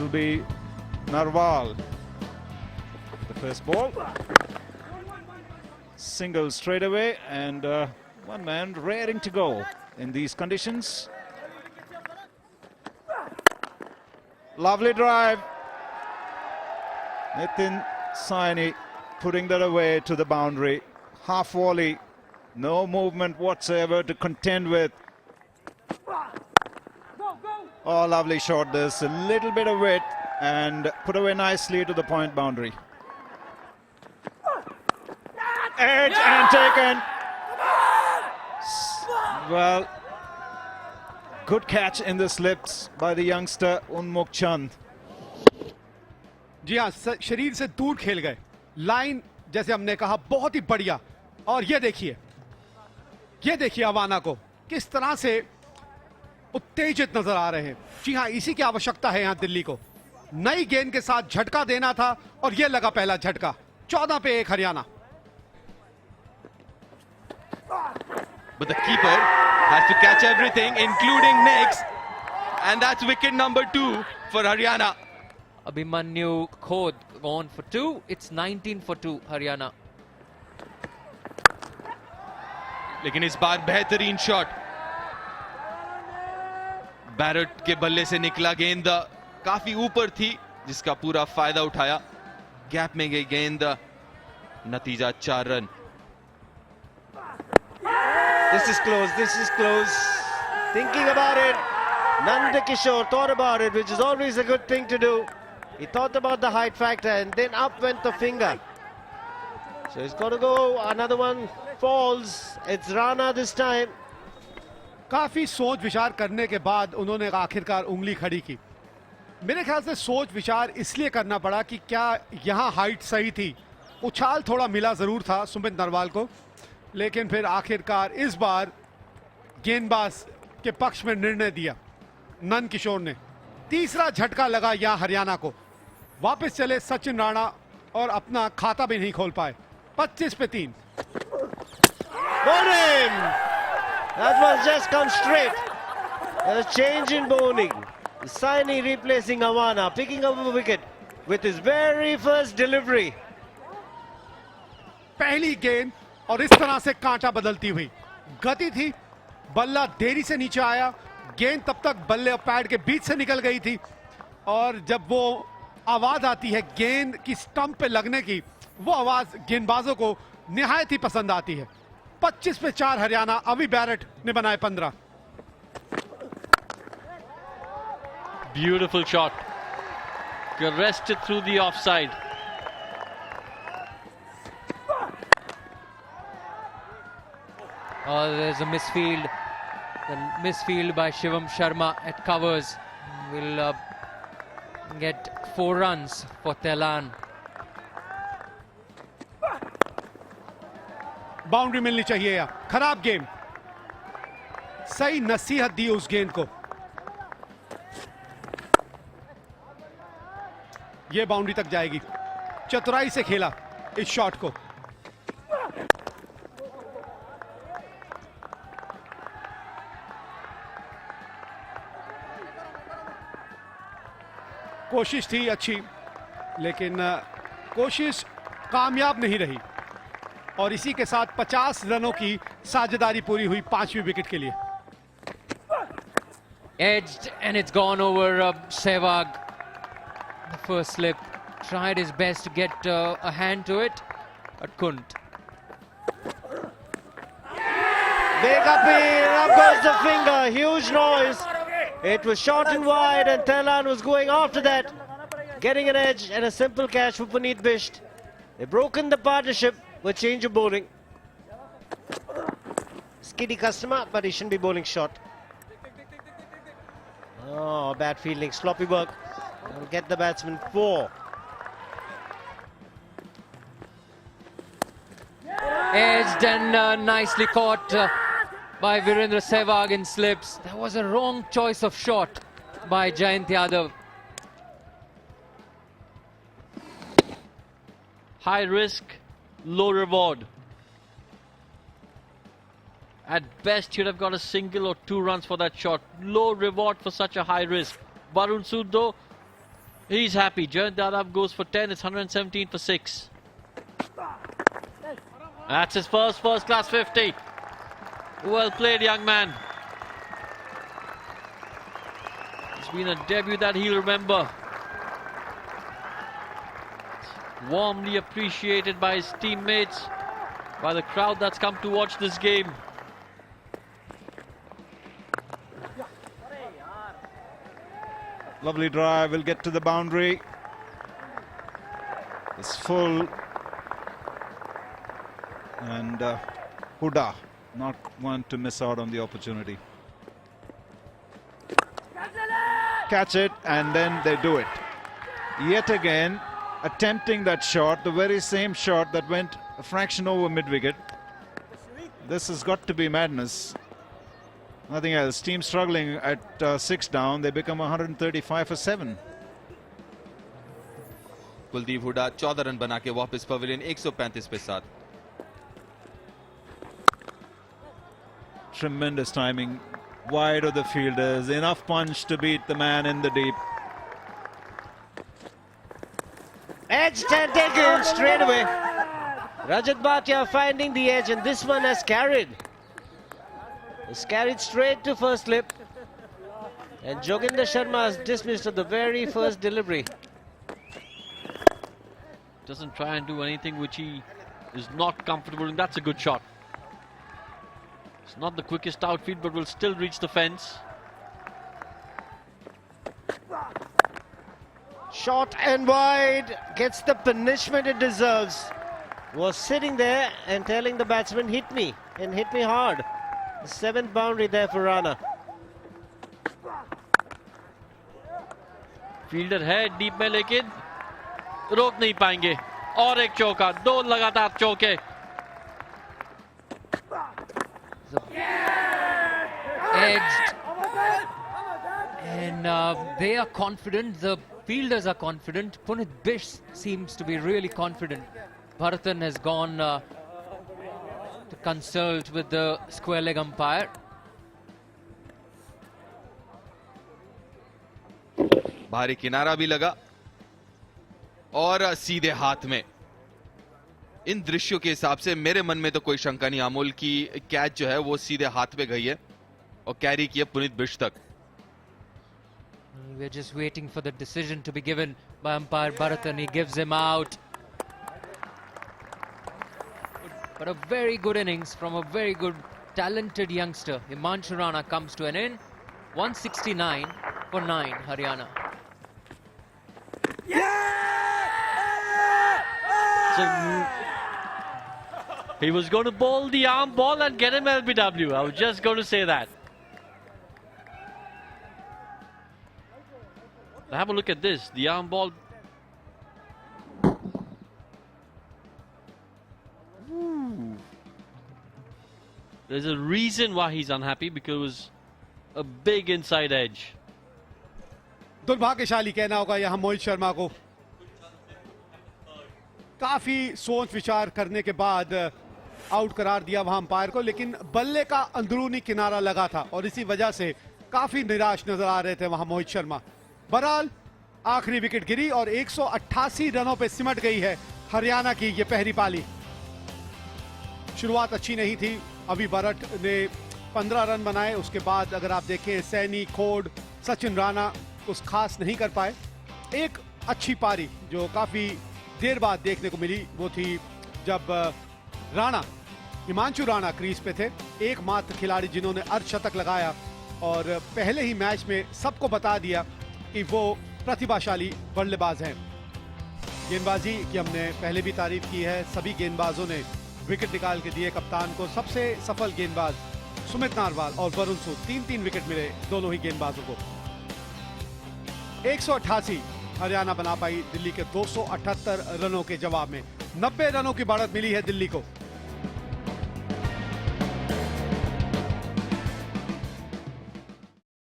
will be Narwal. The first ball. Single straight away, and one man raring to go in these conditions. Lovely drive. Nitin Saini putting that away to the boundary. Half volley, no movement whatsoever to contend with. Oh, lovely shot. There's a little bit of width and put away nicely to the point boundary. Edge and taken. Well, good catch in the slips by the youngster Unmukh Chand. जी हाँ, शरीर से दूर खेल गए. Line जैसे हमने कहा बहुत ही बढ़िया. और ये देखिए अवाना को किस तरह से उत्तेजित नजर आ रहे हैं. जी हाँ, इसी की आवश्यकता है यहाँ दिल्ली को. नई गेंद के साथ झटका देना था और ये लगा पहला झटका. 14 पे 1 Haryana. But the keeper has to catch everything, including next, and that's wicket number 2 for Haryana. Abhimanyu Khod gone for 2. It's 19 for 2 Haryana. लेकिन इस बार बेहतरीन शॉट. बैरट के बल्ले से निकला गेंद काफी ऊपर थी, जिसका पूरा फायदा उठाया. गैप में गई गेंद. नतीजा 4 run. This is close, this is close. Thinking about it, Nanda Kishore thought about it, which is always a good thing to do. He thought about the height factor and then up went the finger. So he's got to go, another one falls. It's Rana this time. काफी सोच विचार करने के बाद उन्होंने आखिरकार उंगली खड़ी की. मेरे ख्याल से सोच विचार इसलिए करना पड़ा कि क्या यहाँ हाइट सही थी. उछाल थोड़ा मिला जरूर था सुमित नरवाल को, लेकिन फिर आखिरकार इस बार गेंदबाज के पक्ष में निर्णय दिया नंद किशोर ने. तीसरा झटका लगा यहाँ हरियाणा को. वापस चले सचिन राणा और अपना खाता भी नहीं खोल पाए. 25 पे 3. Bowling! That was just come straight. A change in bowling. Saini replacing Awana, picking up a wicket with his very first delivery. पहली गेंद और इस तरह से कांटा बदलती हुई. गति थी, बल्ला देरी से नीचे आया. गेंद तब तक बल्ले और पैड के बीच से निकल गई थी, और जब वो आवाज आती है गेंद की स्टंप पे लगने की, वो आवाज गेंदबाजों को निहायत ही पसंद आती है. 25 पे 4 हरियाणा. अभी बैरट ने बनाए 15. Beautiful shot. Arrested through the offside. Oh, there's a misfield. The misfield by Shivam Sharma at covers will get 4 runs for Telan. Boundary मिलनी चाहिए. या खराब गेम. सही नसीहत दी उस गेंद को. यह बाउंड्री तक जाएगी. चतुराई से खेला इस शॉट को. कोशिश थी अच्छी, लेकिन कोशिश कामयाब नहीं रही, और इसी के साथ 50 रनों की साझेदारी पूरी हुई 5वीं विकेट के लिए. Edged and it's gone over Sehwag. The first slip. Tried his best to get a hand to it, but couldn't. Big appeal, up goes the finger, huge noise. It was short and wide, and Telan was going after that, getting an edge and a simple catch for Puneet Bisht. They've broken the partnership with change of bowling. Skiddy customer, but he shouldn't be bowling short. Oh, bad fielding, sloppy work. Will get the batsman 4. Edged and nicely caught by Virendra Sehwag in slips. That was a wrong choice of shot by Jayant Yadav. High risk, low reward. At best, you'd have got a single or 2 runs for that shot. Low reward for such a high risk. Varun Sood, though, He's happy. Jayant Yadav goes for 10. It's 117 for 6. That's his first class 50. Well played, young man. It's been a debut that he'll remember. Warmly appreciated by his teammates, by the crowd that's come to watch this game. Lovely drive, will get to the boundary. It's full. And Huda, not one to miss out on the opportunity. Catch it, and then they do it. Yet again, attempting that shot, the very same shot that went a fraction over mid-wicket. This has got to be madness. Nothing else. Team struggling at 6 down. They become 135 for 7. Kuldeep Hooda 14 run बना के वापस pavilion 135 पे साथ. Tremendous timing. Wide of the fielders. Enough punch to beat the man in the deep. Edge taken straight away. Rajat Bhatia finding the edge, and this one has carried. It's carried straight to first slip. And Joginder Sharma is dismissed at the very first delivery. Doesn't try and do anything which he is not comfortable in. That's a good shot. It's not the quickest outfield, but will still reach the fence. Short and wide, gets the punishment it deserves. Was sitting there and telling the batsman, hit me, and hit me hard. The 7th boundary there for Rana. Fielder है deep में, लेकिन रोक नहीं पाएंगे. और एक चौका, 2 लगातार चौके. Edged. And they are confident. The fielders are confident. Punit Bish seems to be really confident. Bharatan has gone to consult with the square leg umpire. भारी किनारा भी लगा और सीधे हाथ में. इन दृश्यों के हिसाब से मेरे मन में तो कोई शंका नहीं अमोल की कैच जो है वो सीधे हाथ पे गई है और कैरी किया पुनीत बिश तक. We're just waiting for the decision to be given by umpire Bharatan. He gives him out. But a very good innings from a very good, talented youngster. Himanshu Rana comes to an end. 169 for 9, Haryana. So, he was going to bowl the arm ball and get him LBW. I was just going to say that. Have a look at this. The arm ball. Ooh. There's a reason why he's unhappy, because it was a big inside edge. दुर्भाग्यशाली कहना होगा यहां मोहित शर्मा को. काफी सोच विचार करने के बाद आउट करार दिया वहां अंपायर को, लेकिन बल्ले का अंदरूनी किनारा लगा था और इसी वजह से काफी निराश नजर आ रहे थे वहां मोहित शर्मा. बहरहाल आखिरी विकेट गिरी और 188 रनों पे सिमट गई है हरियाणा की ये पहली पाली. शुरुआत अच्छी नहीं थी. अभी बरट ने 15 रन बनाए. उसके बाद अगर आप देखें सैनी, खोड, सचिन राणा कुछ खास नहीं कर पाए. एक अच्छी पारी जो काफी देर बाद देखने को मिली वो थी जब राणा, हिमांशु राणा क्रीज पे थे. एकमात्र खिलाड़ी जिन्होंने अर्धशतक लगाया और पहले ही मैच में सबको बता दिया कि वो प्रतिभाशाली बल्लेबाज हैं. गेंदबाजी की हमने पहले भी तारीफ की है. सभी गेंदबाजों ने विकेट निकाल के दिए. कप्तान को सबसे सफल गेंदबाज सुमित नारवाल और वरुण सूद, 3-3 विकेट मिले दोनों ही गेंदबाजों को. 188 हरियाणा बना पाई दिल्ली के 278 रनों के जवाब में. 90 रनों की बढ़त मिली है दिल्ली को.